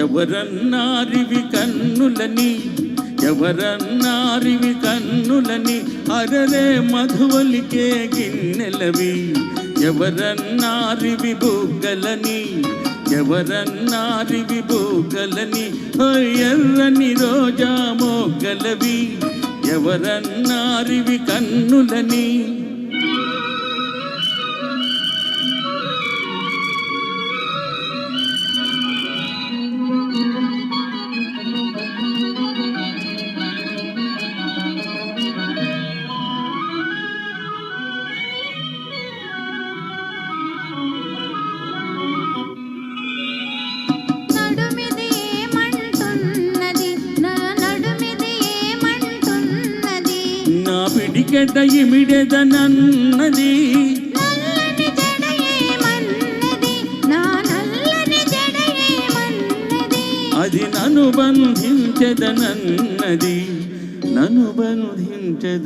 ఎవరన్నారివి కన్నులని, ఎవరన్నారివి కన్నులని, అరరే మధువలికే గిన్నెలవి. ఎవరన్నారివి బుగ్గలని, ఎవరన్నారివి బుగ్గలని, ఎర్రని రోజా మొగ్గలవి. ఎవరన్నారివి కన్నులని. నా పిడికెట ఇమిడెదనన్నది, అది నన్ను బంధించదనన్నది, నన్ను బంధించదనన్నది.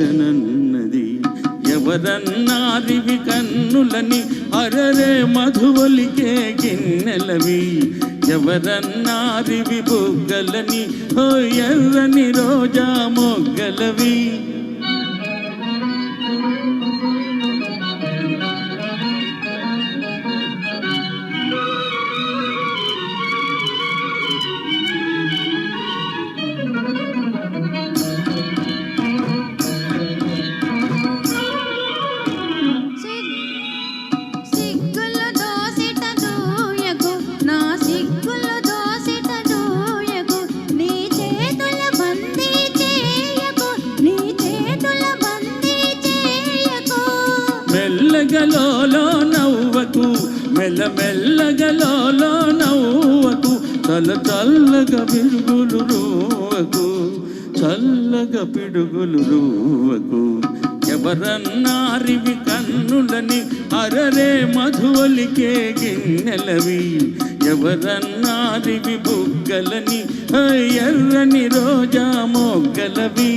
ఎవరన్నారివి కన్నులని, అరరే మధువలికే గిన్నెలవి. ఎవరన్నారివి బుగ్గలని, ఎర్రని రోజా మొగ్గలవి. మెల్లగలో నవ్వకు, మెల్లమెల్లగలో నవ్వకు, చల్ల చల్లగా పిడుగులు రూవకు, చల్లగా పిడుగులు రూవకు. ఎవరన్నారివి కన్నులని, అరరే మధువలికే గిన్నెలవి. ఎవరన్నారివి బుగ్గలని, ఎర్రని రోజా మొగ్గలవి.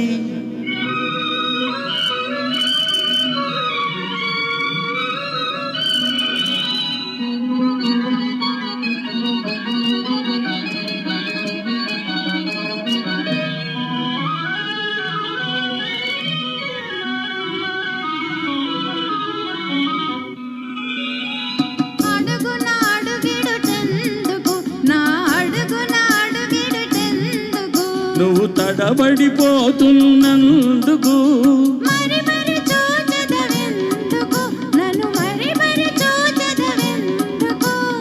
నువ్వు తడబడిపోతున్నందుకు,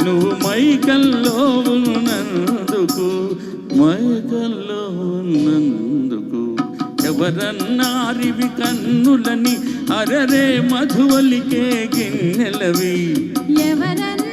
నువ్వు మైకల్లో ఉన్నందుకు, మైకల్లో ఉన్నందుకు. ఎవరన్నారివి కన్నులని, అరరే మధువలికే గిన్నెలవి. ఎవరన్నా